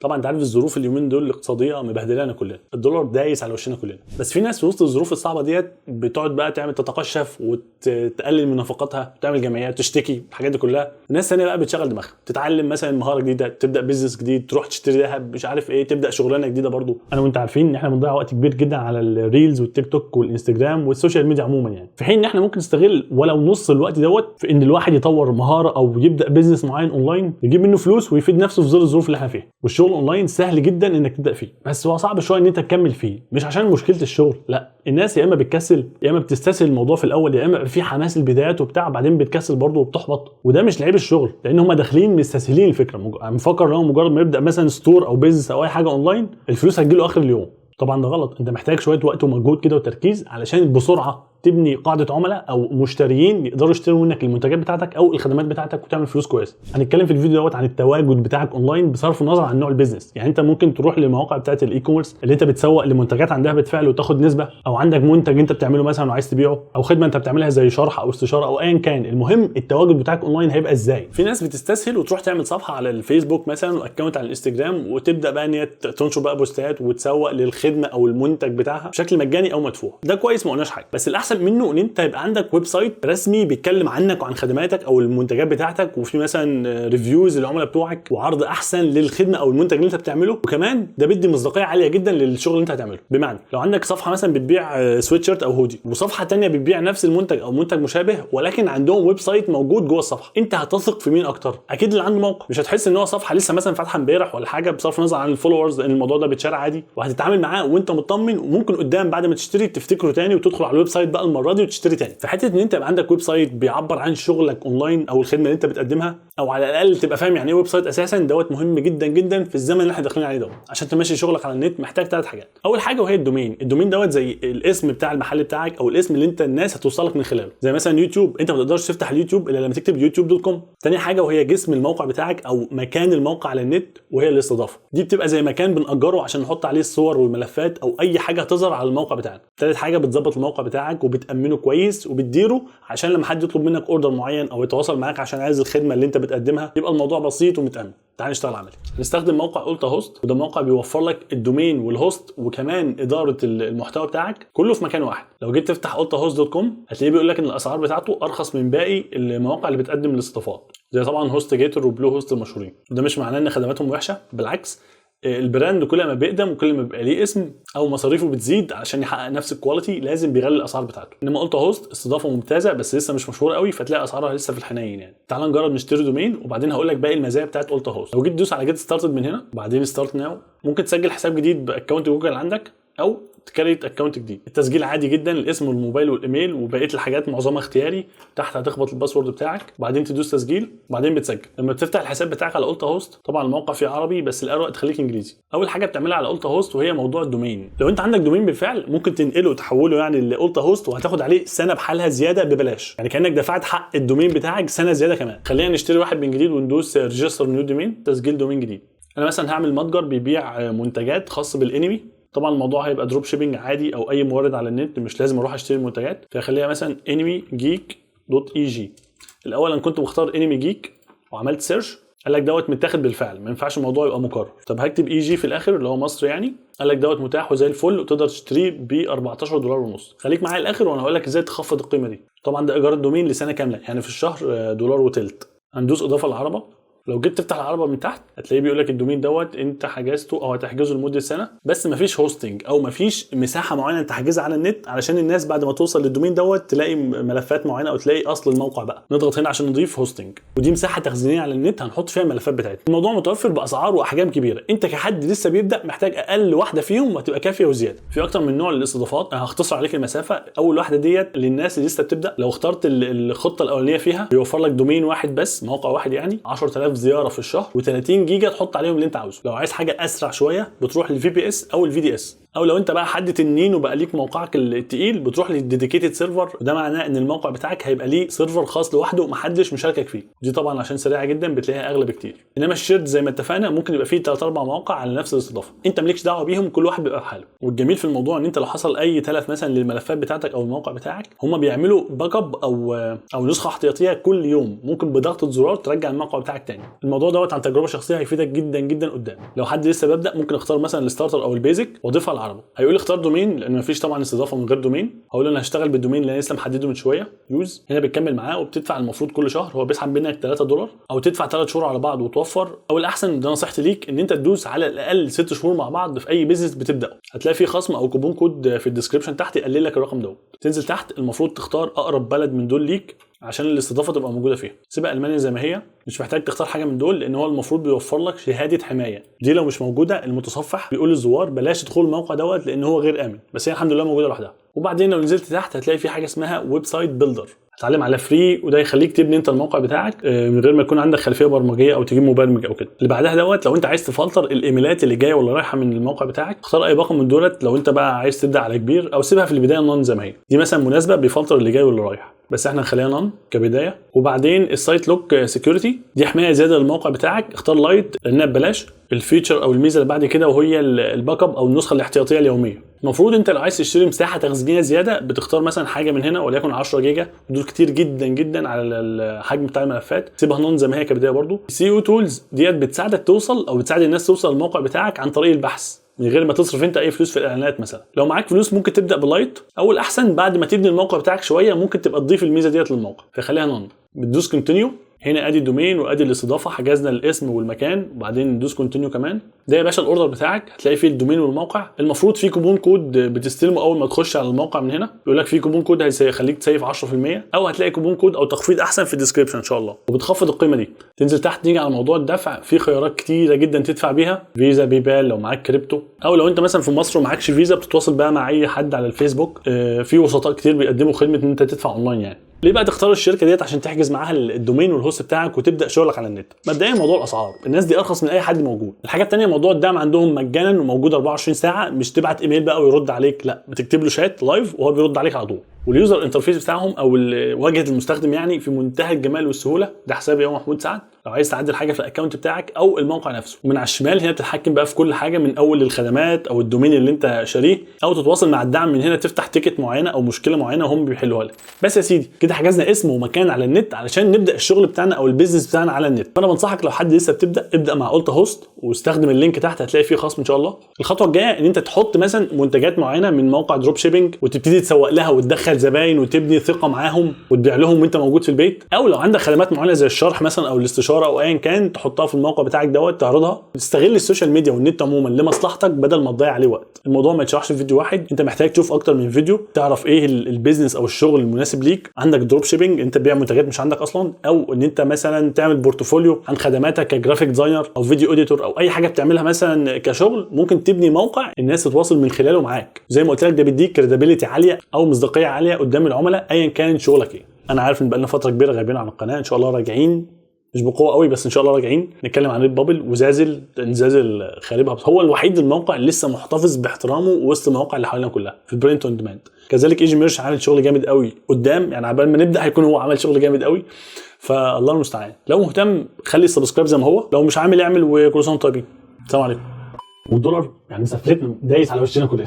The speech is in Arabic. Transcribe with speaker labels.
Speaker 1: طبعا انت عارف الظروف اليومين دول الاقتصاديه مبهدلانا كلنا، الدولار دايس على وشنا كلنا، بس في ناس في وسط الظروف الصعبه ديت بتقعد بقى تعمل تتقشف وتقلل من نفقاتها وتعمل جمعيات تشتكي الحاجات دي كلها. ناس ثانيه بقى بتشغل دماغها، تتعلم مثلا مهاره جديده، تبدا بيزنس جديد، تروح تشتري ذهب، مش عارف ايه، تبدا شغلانه جديده. برضو انا وانت عارفين ان احنا بنضيع وقت كبير جدا على الريلز والتيك توك والانستجرام والسوشيال ميديا عموما يعني، في حين ان احنا ممكن نستغل ولو نص الوقت دوت في ان الواحد يطور مهاره او يبدا بيزنس معين اونلاين يجيب منه فلوس ويفيد نفسه في ظل الظروف اللي احنا فيها. والشغل اونلاين سهل جدا انك تبدا فيه، بس هو صعب شويه ان انت تكمل فيه، مش عشان مشكله الشغل، لا، الناس يا اما بتكسل يا اما بتستسهل الموضوع في الاول، يا اما في حماس البدايات وبتاع بعدين بتكسل برضه وبتحبط. وده مش لعيب الشغل، لان هم داخلين مستسهلين الفكره، مفكر ان هو مجرد ما يبدا مثلا ستور او بيزنس او اي حاجه اونلاين الفلوس هتجيله اخر اليوم. طبعا ده غلط، انت محتاج شويه وقت ومجهود كده وتركيز علشان بسرعه تبني قاعده عملاء او مشتريين يقدروا يشتروا منك المنتجات بتاعتك او الخدمات بتاعتك وتعمل فلوس كويسه. هنتكلم في الفيديو دوت عن التواجد بتاعك اونلاين بصرف النظر عن نوع البيزنس. يعني انت ممكن تروح للمواقع بتاعه الاي كوميرس اللي انت بتسوق لمنتجات عندها بالفعل وتاخد نسبه، او عندك منتج انت بتعمله مثلا وعايز تبيعه، او خدمه انت بتعملها زي شرح او استشاره او ايا كان. المهم التواجد بتاعك اونلاين هيبقى ازاي. في ناس بتستسهل وتروح تعمل صفحه على الفيسبوك مثلا واكونت على الانستجرام وتبدا بقى ان هي تنشر بقى بوستات وتسوق للخدمه او المنتج بتاعها بشكل مجاني او مدفوع. ده كويس ما قلناش حاجه، بس الاحسن منه ان انت يبقى عندك ويب سايت رسمي بيتكلم عنك وعن خدماتك او المنتجات بتاعتك، وفي مثلا ريفيوز للعملاء بتوعك وعرض احسن للخدمه او المنتج اللي انت بتعمله. وكمان ده بيدي مصداقيه عاليه جدا للشغل اللي انت هتعمله. بمعنى لو عندك صفحه مثلا بتبيع سويتشيرت او هودي وصفحه تانية بتبيع نفس المنتج او منتج مشابه ولكن عندهم ويب سايت موجود جوه الصفحه، انت هتثق في مين اكتر؟ اكيد اللي عنده موقع. مش هتحس ان هو صفحه لسه مثلا فاتحه امبارح ولا حاجه بصرف النظر عن الفولورز، لان الموضوع ده بيتشار عادي وهتتعامل معاه وانت مطمن، وممكن قدام بعد ما تشتري تفتكره تاني وتدخل على الويب سايت بقى المره دي وتشتري تاني. في حته ان انت يبقى عندك ويب سايت بيعبر عن شغلك اونلاين او الخدمه اللي انت بتقدمها، او على الاقل تبقى فاهم يعني ايه ويب سايت اساسا، دوت مهم جدا جدا في الزمن اللي احنا داخلين عليه ده. عشان تمشي شغلك على النت محتاج 3 حاجات. اول حاجه وهي الدومين دوت زي الاسم بتاع المحل بتاعك او الاسم اللي انت الناس هتوصلك من خلاله. زي مثلا يوتيوب، انت ما تقدرش تفتح اليوتيوب الا لما تكتب youtube.com. تاني حاجه وهي جسم الموقع بتاعك او مكان الموقع على النت، وهي الاستضافه. دي بتبقى زي مكان بنأجره عشان نحط عليه الصور والملفات او اي حاجه هتظهر على الموقع بتاعنا. تالت حاجه بتظبط الموقع بتاعك وبتأمنه كويس وبتديره عشان لما حد يطلب منك اوردر معين او يتواصل معاك عشان عايز الخدمه اللي انت بتقدمها يبقى الموضوع بسيط ومتأمن. تعال نشتغل عملي. نستخدم موقع أولتا هوست، وده موقع بيوفر لك الدومين والهوست وكمان اداره المحتوى بتاعك كله في مكان واحد. لو جيت تفتح ultahost.com هتلاقيه بيقول لك ان الاسعار بتاعته ارخص من باقي المواقع اللي بتقدم الاستضافات زي طبعا هوست جيتر وبلو هوست المشهورين. وده مش معناه ان خدماتهم وحشه، بالعكس، البراند كل ما بيقدم وكل ما بيبقى ليه اسم او مصاريفه بتزيد عشان يحقق نفس الكواليتي لازم بيغلي الاسعار بتاعته. انما أولتا هوست استضافه ممتازه بس لسه مش مشهوره قوي، فتلاقي اسعارها لسه في الحنين يعني. تعال نجرب نشتري دومين وبعدين هقول لك باقي المزايا بتاعت أولتا هوست. لو جيت تدوس على جيت ستارتد من هنا وبعدين ستارت ناو، ممكن تسجل حساب جديد باكونت جوجل عندك او تكريت اكونت جديد. التسجيل عادي جدا، الاسم والموبايل والايميل وبقيه الحاجات معظمها اختياري. تحت هتخبط الباسورد بتاعك بعدين تدوس تسجيل بعدين بتسجل. لما بتفتح الحساب بتاعك على أولتا هوست طبعا الموقع فيه عربي بس الأروق تخليك انجليزي. اول حاجه بتعملها على أولتا هوست وهي موضوع الدومين. لو انت عندك دومين بالفعل ممكن تنقله وتحوله يعني لأولتا هوست وهتاخد عليه سنه بحالها زياده ببلاش، يعني كانك دفعت حق الدومين بتاعك سنه زياده كمان. خلينا نشتري واحد من جديد وندوس ريجستر نيو دومين، تسجيل دومين جديد. انا مثلا هعمل متجر بيبيع منتجات خاص بالانمي. طبعا الموضوع هيبقى دروب شيبنج عادي او اي مورد على النت، مش لازم اروح اشتري المنتجات. فخليها مثلا animegeek.eg. الاول انا كنت مختار انمي جيك وعملت سيرش، قال لك دوت متاخد بالفعل، ما ينفعش الموضوع يبقى مكرر. طب هكتب اي جي في الاخر اللي هو مصر يعني، قال لك دوت متاح وزي الفل وتقدر تشتريه ب $14.5. خليك معايا الاخر وانا هقول لك ازاي تخفض القيمه دي. طبعا ده ايجار الدومين لسنه كامله، يعني في الشهر $1.3. هندوس اضافه العربه. لو جيت تفتح العربه من تحت هتلاقيه بيقول لك الدومين دوت انت حجزته او هتحجزه لمده سنه، بس مفيش هوستنج او مفيش مساحه معينه تحجزها على النت علشان الناس بعد ما توصل للدومين دوت تلاقي ملفات معينه او تلاقي اصل الموقع. بقى نضغط هنا عشان نضيف هوستنج، ودي مساحه تخزينيه على النت هنحط فيها الملفات بتاعتنا. الموضوع متوفر باسعار واحجام كبيره، انت كحد لسه بيبدا محتاج اقل واحده فيهم وهتبقى كافيه وزياده. في اكتر من نوع للاستضافات، انا هختصر عليك المسافه. اول واحده ديت للناس اللي لسه بتبدا، لو اخترت الخطه الاولانيه فيها بيوفر لك دومين واحد بس، موقع واحد يعني 10000 زياره في الشهر و30 جيجا تحط عليهم اللي انت عاوزه. لو عايز حاجه اسرع شويه بتروح للفي بي اس او الفي دي اس. او لو انت بقى حد تنين وبقى ليك موقعك التقيل بتروح للديديكيتد سيرفر، وده معناه ان الموقع بتاعك هيبقى ليه سيرفر خاص لوحده محدش مشاركك فيه. دي طبعا عشان سريعه جدا بتلاقيها اغلى بكتير. انما الشيرد زي ما اتفقنا ممكن يبقى فيه 3 4 مواقع على نفس الاستضافه، انت مالكش دعوه بيهم، كل واحد بيبقى في حاله. والجميل في الموضوع ان انت لو حصل اي تلف مثلا للملفات بتاعتك او الموقع بتاعك، هم بيعملوا باك اب او نسخه احتياطيه كل يوم، ممكن بضغطه زرار ترجع الموقع بتاعك تاني. الموضوع دوت عن تجربه شخصيه هيفيدك جدا جدا قدام. لو حد لسه ببدا ممكن اختار مثلا الستارتر او البيزك واضيفها على العربي. هيقول لي اختار دومين لان مفيش طبعا استضافه من غير دومين. هقول له انا هشتغل بالدومين اللي انا لسه محدده من شويه يوز. هنا بتكمل معاه وبتدفع المفروض كل شهر، هو بيسحب منك $3 او تدفع 3 شهور على بعض وتوفر. او الاحسن ده نصيحتي ليك ان انت تدوس على الاقل 6 شهور مع بعض في اي بيزنس بتبداه. هتلاقي فيه خصم او كوبون كود في الديسكربشن تحت يقلل لك الرقم دوت. تنزل تحت المفروض تختار اقرب بلد من دول ليك عشان الاستضافه تبقى موجوده فيها. سيبها المانيا زي ما هي، مش محتاج تختار حاجه من دول لان هو المفروض بيوفر لك شهاده حمايه. دي لو مش موجوده المتصفح بيقول للزوار بلاش تدخل الموقع دوت لان هو غير امن، بس هي الحمد لله موجوده لوحدها. وبعدين لو نزلت تحت هتلاقي في حاجه اسمها ويب سايت بيلدر، هتتعلم على فري، وده يخليك تبني انت الموقع بتاعك من غير ما يكون عندك خلفيه برمجيه او تجيب مبرمج او كده. اللي بعدها دوت لو انت عايز تفلتر الايميلات اللي جايه ولا رايحه من الموقع بتاعك، اختار اي رقم من دولت لو انت بقى عايز تبدا على كبير، او سيبها في البدايه نون زي ما هي. دي مثلا مناسبه بيفلتر اللي جاي واللي رايح، بس احنا نخليها نون كبدايه. وبعدين السايت لوك سيكيورتي دي حمايه زياده للموقع بتاعك، اختار لايت لانها ببلاش. الفيتشر او الميزه اللي بعد كده وهي الباك اب او النسخه الاحتياطيه اليوميه. المفروض انت لو عايز تشتري مساحه تخزينيه زياده بتختار مثلا حاجه من هنا وليكن 10 جيجا، دول كتير جدا جدا على الحجم بتاع الملفات. سيبها نون زي ما هي كبدايه. برضو السي او تولز ديت بتساعدك توصل او بتساعد الناس توصل للموقع بتاعك عن طريق البحث من غير ما تصرف انت اي فلوس في الاعلانات. مثلا لو معاك فلوس ممكن تبدا بلايت، او الاحسن بعد ما تبني الموقع بتاعك شويه ممكن تبقى تضيف الميزه ديت للموقع فخليها نون. بتدوس كونتينيو، هنا ادي الدومين وادي الاستضافه، حجزنا الاسم والمكان، وبعدين ندوس كونتينيو كمان. ده يا باشا الاوردر بتاعك، هتلاقي فيه الدومين والموقع. المفروض فيه كوبون كود بتستلمه اول ما تخش على الموقع من هنا، يقول لك فيه كوبون كود هيخليك تسيف 10%، او هتلاقي كوبون كود او تخفيض احسن في الديسكربشن ان شاء الله، وبتخفض القيمه دي. تنزل تحت نيجي على موضوع الدفع، في خيارات كتيره جدا تدفع بيها، فيزا، باي بال لو معاك كريبتو، او لو انت مثلا في مصر ومعاكش فيزا بتتواصل بقى مع اي حد على الفيسبوك. في وسطاء كتير بيقدموا خدمه ان انت تدفع اونلاين يعني. ليه بقى تختار الشركه ديت؟ عشان تحجز معاها الدومين والهوست بتاعك وتبدا شغلك على النت. مبدئيا موضوع الاسعار، الناس دي ارخص من اي حد موجود. الحاجه الثانيه موضوع الدعم عندهم مجانا وموجود 24 ساعه، مش تبعت ايميل بقى ويرد عليك، لا بتكتب له شات لايف وهو بيرد عليك على طول. واليوزر انترفيس بتاعهم او واجهه المستخدم يعني في منتهى الجمال والسهوله. ده حسابي يا محمود سعد لو عايز تعدل حاجه في الاكونت بتاعك او الموقع نفسه. ومن على الشمال هنا بتتحكم بقى في كل حاجه، من اول الخدمات او الدومين اللي انت شاريه، او تتواصل مع الدعم من هنا، تفتح تيكت معينه او مشكله معينه وهم بيحلوها لك. بس يا سيدي كده حجزنا اسم ومكان على النت علشان نبدا الشغل بتاعنا او البيزنس بتاعنا على النت. فانا بنصحك لو حد لسه بتبدا، ابدا مع أولتا هوست واستخدم اللينك تحت هتلاقي فيه خصم ان شاء الله. الخطوه الجايه ان انت تحط مثلا منتجات معينه من موقع دروب شيبنج وتبتدي تسوق لها وتدخل زباين وتبني ثقه معاهم وتبيع لهم وانت موجود في البيت. او لو عندك خدمات معينه زي الشرح مثلا او الاستشاره او ايا كان تحطها في الموقع بتاعك دوت، تعرضها. تستغل السوشيال ميديا والنت عموما لمصلحتك بدل ما تضيع عليه وقت. الموضوع ما يتشرحش في فيديو واحد، انت محتاج تشوف اكتر من فيديو تعرف ايه البيزنس او الشغل المناسب ليك. عندك دروب شيبنج انت بيع منتجات مش عندك اصلا، او ان انت مثلا تعمل بورتفوليو عن خدماتك كجرافيك ديزاينر او فيديو اديتور او اي حاجه بتعملها مثلا كشغل، ممكن تبني موقع الناس تتواصل من خلاله معاك. زي ما قلت لك ده بيديك كريديبيليتي عاليه او مصداقيه عاليه قدام العملاء ايا كان شغلك ايه. انا عارف ان بقالنا فتره كبيره غايبين عن القناه، ان شاء الله راجعين، مش بقوه قوي بس ان شاء الله راجعين نتكلم عن ريد بابل وزازل. زازل خاربها، هو الوحيد الموقع اللي لسه محتفظ باحترامه وسط المواقع اللي حوالينا كلها في البرنت اون ديماند. كذلك ايجي ميرش عامل شغل جامد قوي قدام، يعني عبال ما نبدا هيكون هو عمل شغل جامد قوي، فالله المستعان. لو مهتم خلي السبسكرايب زي ما هو، لو مش عامل اعمل، وكل سنه وانتم طيبين. السلام عليكم. والدولار يعني سفلتنا دايس على وشنا كلنا.